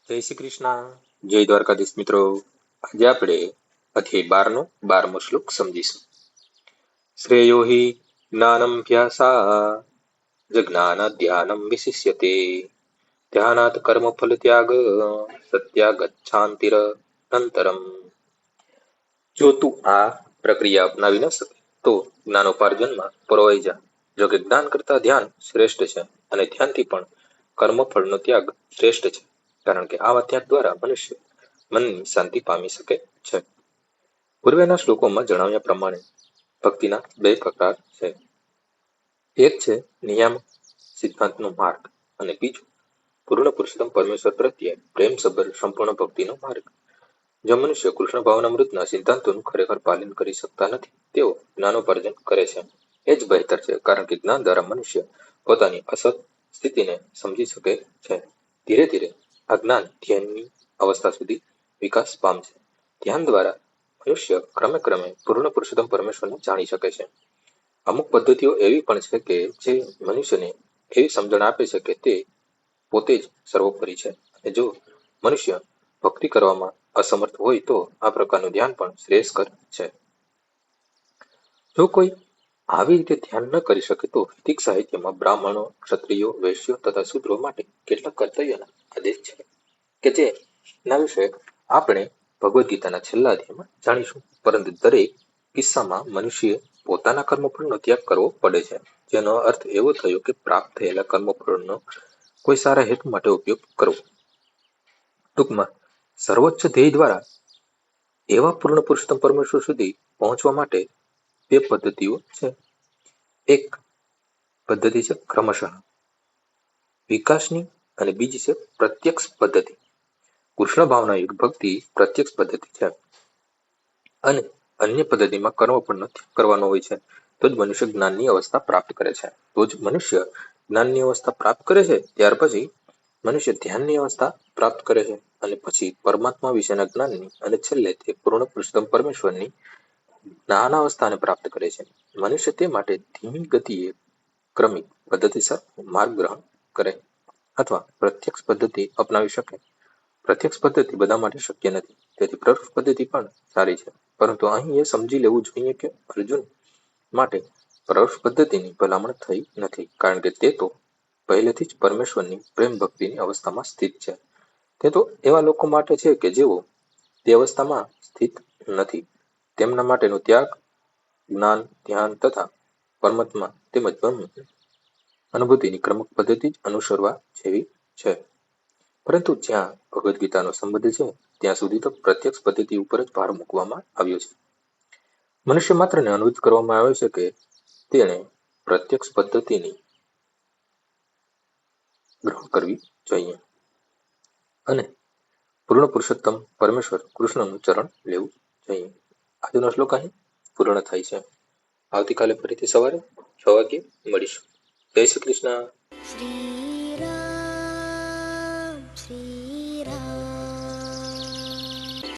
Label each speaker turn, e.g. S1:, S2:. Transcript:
S1: જય શ્રી કૃષ્ણ. જય દ્વારકાધીશ મિત્રો. આજે આપણે અધ્યાય 12નો 12મો શ્લોક સમજીશું. શ્રેયો હિ જ્ઞાનમભ્યાસા જજ્ઞાનાદ્ ધ્યાનમ વિશિષ્યતે ધ્યાનાત કર્મફલ ત્યાગ સત્યાગચ્છાંતિર અંતરમ. જો તું આ પ્રક્રિયા અપનાવી ન શકે તો જ્ઞાનોપાર્જનમાં પરોવાઈ જા. જો કે જ્ઞાન કરતા ધ્યાન શ્રેષ્ઠ છે અને ધ્યાનથી પણ કર્મફળનો ત્યાગ શ્રેષ્ઠ છે, કારણ કે આવા ત્યાગ દ્વારા મનુષ્ય મનની શાંતિ પામી શકે છે. પૂર્વેના શ્લોકોમાં જણાવ્યા પ્રમાણે ભક્તિના બે પ્રકાર છે. એક છે નિયામક સિદ્ધાંતનો માર્ગ અને બીજું પૂર્ણ પુરુષોત્તમ પરમેશ્વર પ્રત્યે પ્રેમસભર સંપૂર્ણ ભક્તિનો માર્ગ. જો મનુષ્ય કૃષ્ણ ભાવનામૃતના સિદ્ધાંતોનું ખરેખર પાલન કરી શકતા નથી, તેઓ જ્ઞાનોપાર્જન કરે છે એ જ બહેતર છે, કારણ કે જ્ઞાન દ્વારા મનુષ્ય પોતાની અસત સ્થિતિને સમજી શકે છે. ધીરે ધીરે આ જ્ઞાન ધ્યાનની અવસ્થા સુધી વિકાસ પામશે. ધ્યાન દ્વારા મનુષ્ય ક્રમે ક્રમે પૂર્ણ પુરુષોત્તમ પરમેશ્વરને જાણી શકે છે. અમુક પદ્ધતિઓ એવી પણ છે કે જે મનુષ્યને એવી સમજણ આપે છે કે તે પોતે જ સર્વોપરી છે, અને જો મનુષ્ય ભક્તિ કરવામાં અસમર્થ હોય તો આ પ્રકારનું ધ્યાન પણ શ્રેયસ્કર છે. જો કોઈ આવી રીતે ધ્યાન ન કરી શકે તો વૈદિક સાહિત્યમાં બ્રાહ્મણો, ક્ષત્રિયો, વૈશ્યો તથા શૂદ્રો માટે કેટલાક કર્તવ્યોના આદેશ છે કે જેના વિશે આપણે ભગવદ્ ગીતાના છેલ્લા અધ્યાયમાં જાણીશું. પરંતુ દરેક કિસ્સામાં મનુષ્યએ પોતાના કર્મફળનો ત્યાગ કરવો પડે છે, જેનો અર્થ એવો થયો કે પ્રાપ્ત થયેલા કર્મફળનો કોઈ સારા હેતુ માટે ઉપયોગ કરવો. ટૂંકમાં સર્વોચ્ચ ધ્યેય દ્વારા એવા પૂર્ણ પુરુષોત્તમ પરમેશ્વર સુધી પહોંચવા માટે બે પદ્ધતિઓ છે. એક પદ્ધતિ છે ક્રમશઃ વિકાસની અને બીજી છે પ્રત્યક્ષ પદ્ધતિ. કૃષ્ણ ભાવનાયુક્ત ભક્તિ પ્રત્યક્ષ પદ્ધતિ છે અને અન્ય પદ્ધતિમાં કર્મફળનો ત્યાગ કરવાનો હોય છે. તો જ મનુષ્ય જ્ઞાનની અવસ્થા પ્રાપ્ત કરે છે. તો જ મનુષ્ય જ્ઞાનની અવસ્થા પ્રાપ્ત કરે છે. ત્યાર પછી મનુષ્ય ધ્યાનની અવસ્થા પ્રાપ્ત કરે છે અને પછી પરમાત્મા વિશેના જ્ઞાનની અને છેલ્લે તે પૂર્ણ પુરુષોત્તમ પરમેશ્વરની જ્ઞાનાવસ્થાને પ્રાપ્ત કરે છે. મનુષ્ય તે માટે ધીમી ગતિએ ક્રમિક પદ્ધતિસર માર્ગ ગ્રહણ કરે અથવા પ્રત્યક્ષ પદ્ધતિ અપનાવી શકે. પ્રત્યક્ષ પદ્ધતિ બધા માટે શક્ય નથી, તેથી પરોક્ષ પદ્ધતિ પણ સારી છે, પરંતુ અહીં એ સમજી લેવું જોઈએ કે અર્જુન માટે પરોક્ષ પદ્ધતિની ભલામણ થઈ નથી, કારણ કે તે તો પહેલેથી જ પરમેશ્વરની પ્રેમ ભક્તિની અવસ્થામાં સ્થિત છે. તે તો એવા લોકો માટે છે કે જેઓ તે અવસ્થામાં સ્થિત નથી. તેમના માટેનો ત્યાગ જ્ઞાન, ધ્યાન તથા પરમાત્મા તેમજ બ્રહ્મ અનુભૂતિની ક્રમિક પદ્ધતિ જ અનુસરવા જેવી છે. પરંતુ જ્યાં ભગવદ્ ગીતાનો સંબંધ છે ત્યાં સુધી તો પ્રત્યક્ષ પદ્ધતિ ઉપર જ ભાર મૂકવામાં આવ્યો છે. મનુષ્ય માત્રને અનુરોધ કરવામાં આવ્યો છે કે તેણે પ્રત્યક્ષ પદ્ધતિની ગ્રહણ કરવી જોઈએ અને પૂર્ણ પુરુષોત્તમ પરમેશ્વર કૃષ્ણનું ચરણ લેવું જોઈએ. આજનો શ્લોક અહીં પૂર્ણ થાય છે. આવતીકાલે ફરીથી સવારે 6 વાગ્યે મળીશું. જય શ્રી કૃષ્ણ.
S2: શ્રી રામ શ્રી